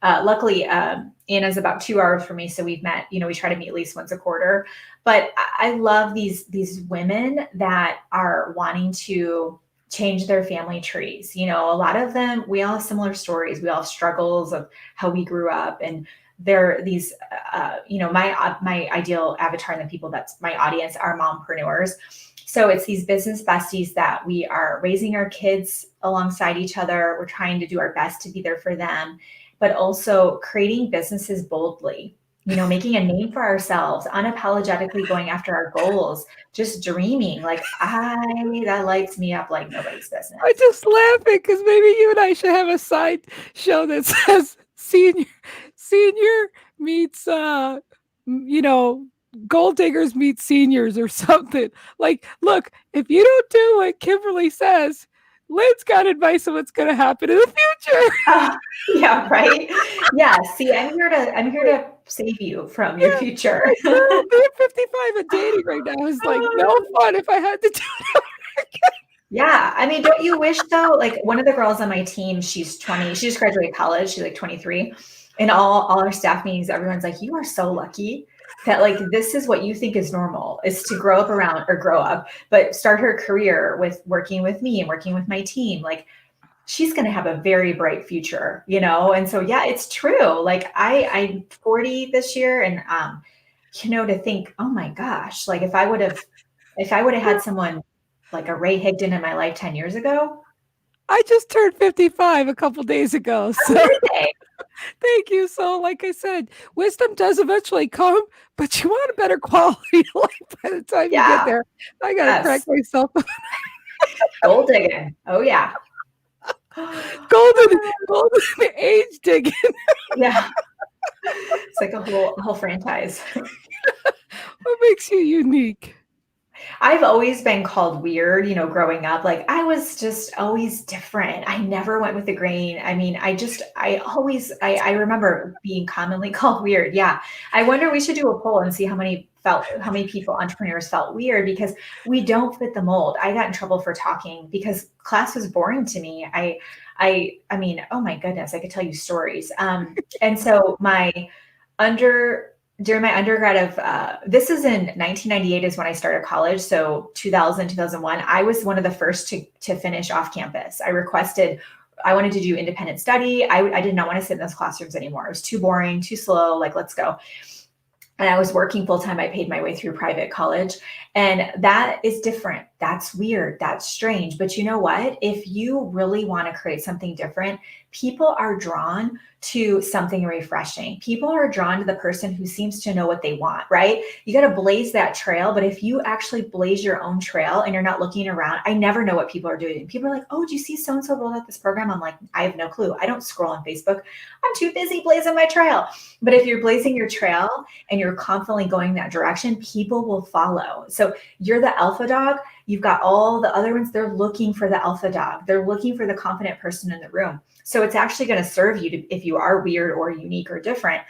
luckily, Anna's about 2 hours from me. So we've met, we try to meet at least once a quarter. But I love these women that are wanting to change their family trees. A lot of them, we all have similar stories. We all have struggles of how we grew up. And they're these, my ideal avatar and the people that's my audience are mompreneurs. So it's these business besties that we are raising our kids alongside each other. We're trying to do our best to be there for them, but also creating businesses boldly, making a name for ourselves, unapologetically going after our goals, just dreaming. Like that lights me up like nobody's business. I just laughing because maybe you and I should have a side show that says senior meets, gold diggers meet seniors or something. Like, look, if you don't do what Kimberly says, Lynn's got advice on what's going to happen in the future. Yeah, right. Yeah. See, I'm here to save you from your future. Being 55 and dating right now is like no fun if I had to do it again. Yeah. I mean, don't you wish though? Like one of the girls on my team, she's 20. She just graduated college. She's like 23. And all our staff meetings, everyone's like, you are so lucky that like this is what you think is normal, is to grow up, but start her career with working with me and working with my team. Like she's going to have a very bright future, you know? And so, yeah, it's true. Like I'm 40 this year, and, you know, to think, oh my gosh, like if I would have had someone like a Ray Higdon in my life 10 years ago. I just turned 55 a couple days ago. So thank you. So like I said, wisdom does eventually come, but you want a better quality of life by the time you get there. I got to crack myself. Gold digging. Oh yeah. golden age digging. Yeah. It's like a whole franchise. What makes you unique? I've always been called weird, you know, growing up. Like I was just always different. I never went with the grain. I mean, I remember being commonly called weird. Yeah. I wonder, we should do a poll and see how many people, entrepreneurs, felt weird, because we don't fit the mold. I got in trouble for talking because class was boring to me. I mean, oh my goodness, I could tell you stories. And so during my undergrad this is in 1998 is when I started college. So 2001, I was one of the first to finish off campus. I wanted to do independent study. I did not want to sit in those classrooms anymore. It was too boring, too slow, like, let's go. And I was working full time. I paid my way through private college. And that is different. That's weird. That's strange. But you know what? If you really want to create something different, people are drawn to something refreshing. People are drawn to the person who seems to know what they want, right? You got to blaze that trail. But if you actually blaze your own trail and you're not looking around, I never know what people are doing. People are like, oh, do you see so-and-so rolled out this program? I'm like, I have no clue. I don't scroll on Facebook. I'm too busy blazing my trail. But if you're blazing your trail and you're confidently going that direction, people will follow. So you're the alpha dog. You've got all the other ones. They're looking for the alpha dog. They're looking for the confident person in the room. So it's actually going to serve you if you are weird or unique or different.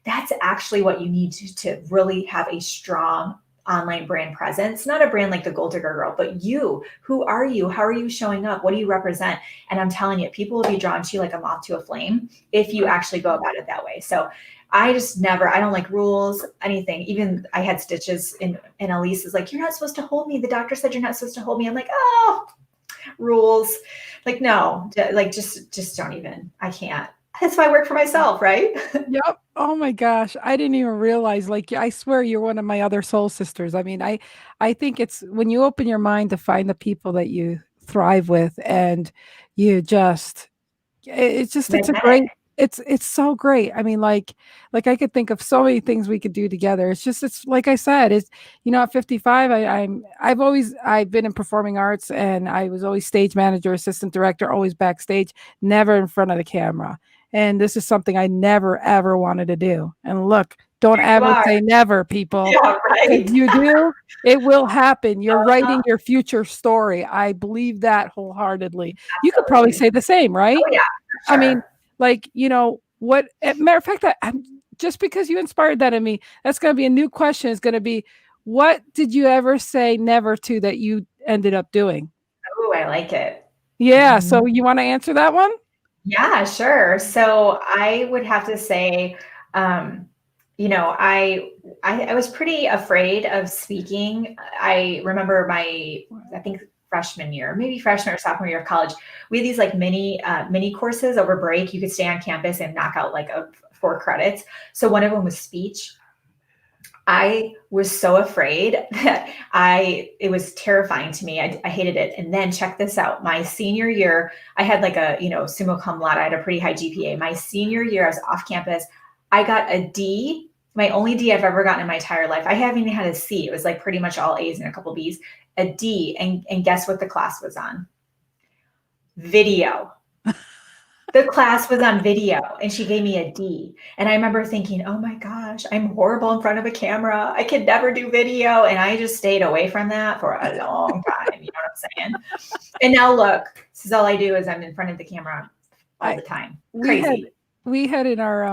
That's actually what you need to really have a strong online brand presence, not a brand like the Gold Digger Girl, but you. Who are you? How are you showing up? What do you represent? And I'm telling you, people will be drawn to you like a moth to a flame if you actually go about it that way. So I don't like rules, anything. Even I had stitches and Elise is like, you're not supposed to hold me. The doctor said you're not supposed to hold me. I'm like, oh, rules. Like, no, like just don't even, I can't. That's why I work for myself, right? Yep. Oh my gosh. I didn't even realize, like, I swear you're one of my other soul sisters. I mean, I think it's when you open your mind to find the people that you thrive with, and you just, it's a great, it's so great. I mean, like I could think of so many things we could do together. It's like I said, it's, you know, at 55, I've been in performing arts, and I was always stage manager, assistant director, always backstage, never in front of the camera. And this is something I never, ever wanted to do. And look, don't ever say never, people. Yeah, right. If you do, it will happen. You're writing your future story. I believe that wholeheartedly. Absolutely. You could probably say the same, right? Oh, yeah. Sure. I mean, like, you know, what, matter of fact, just because you inspired that in me, that's going to be a new question. It's going to be, what did you ever say never to that you ended up doing? Oh, I like it. Yeah. Mm-hmm. So you want to answer that one? Yeah, sure. So I would have to say, you know, I was pretty afraid of speaking. I remember I think freshman year, maybe freshman or sophomore year of college, we had these like mini courses over break. You could stay on campus and knock out like 4 credits. So one of them was speech. I was so afraid that it was terrifying to me. I hated it. And then check this out. My senior year, I had like a, you know, summa cum laude. I had a pretty high GPA. My senior year, I was off campus. I got a D, my only D I've ever gotten in my entire life. I haven't even had a C. It was like pretty much all A's and a couple B's, a D. And guess what the class was on? Video. The class was on video, and she gave me a D. And I remember thinking, oh my gosh, I'm horrible in front of a camera. I could never do video. And I just stayed away from that for a long time. You know what I'm saying? And now look, this is all I do is I'm in front of the camera all the time. Crazy. We had in our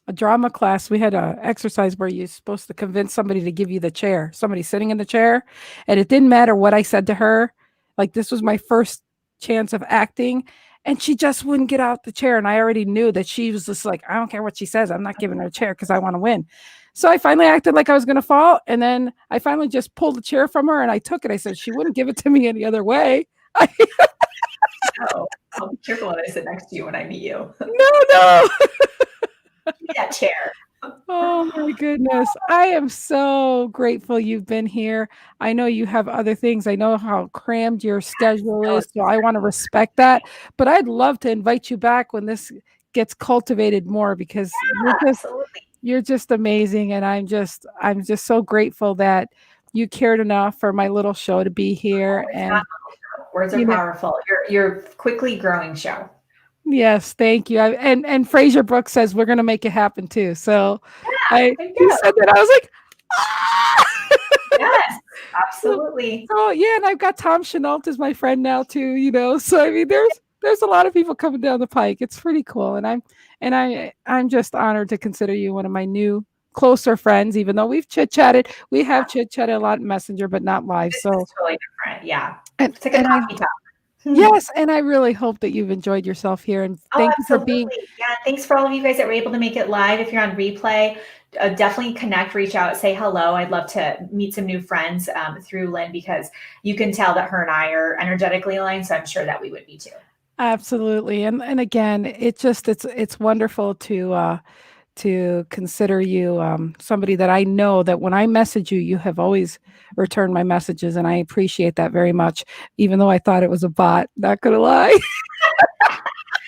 a drama class, we had an exercise where you're supposed to convince somebody to give you the chair, somebody sitting in the chair. And it didn't matter what I said to her. Like, this was my first chance of acting. And she just wouldn't get out the chair. And I already knew that she was just like, I don't care what she says. I'm not giving her a chair because I want to win. So I finally acted like I was going to fall. And then I finally just pulled the chair from her and I took it. I said, she wouldn't give it to me any other way. I'll be careful when I sit next to you when I meet you. No. Give me that chair. Oh my goodness. I am so grateful you've been here. I know you have other things. I know how crammed your schedule is, so I want to respect that. But I'd love to invite you back when this gets cultivated more because Absolutely. you're just amazing. And I'm just so grateful that you cared enough for my little show to be here. It's And not words are you know, powerful. You're quickly growing show. yes, thank you. And Frazer Brookes says we're gonna make it happen too. So There you he go. said that I was like, ah! Yes, absolutely. So yeah, and I've got Tom Chenault as my friend now too, So I mean there's a lot of people coming down the pike. It's pretty cool. And I'm just honored to consider you one of my new closer friends, even though we've chit-chatted. We have chit-chatted a lot in Messenger, but not live. This So is totally different. Yeah. and, It's like a and I coffee talk. yes, and I really hope that you've enjoyed yourself here. And Oh, thank you for absolutely. being Yeah. Thanks for all of you guys that were able to make it live. If you're on replay, definitely connect, reach out, say hello. I'd love to meet some new friends through Lynn because you can tell that her and I are energetically aligned. So I'm sure that we would be too. absolutely. And again, it's wonderful to consider you somebody that I know that when I message you, you have always returned my messages, and I appreciate that very much. Even though I thought it was a bot, not gonna lie.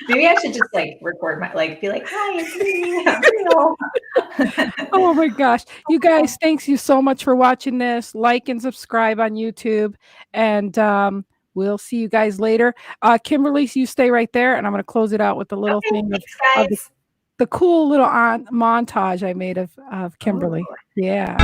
Maybe I should just record be like, hi, it's me. I'm real. Oh my gosh. You guys, thanks you so much for watching this. Like and subscribe on YouTube. And we'll see you guys later. Kimberly, you stay right there, and I'm gonna close it out with the little Okay, thing thanks, of guys. the cool little montage I made of Kimberly. Ooh. Yeah.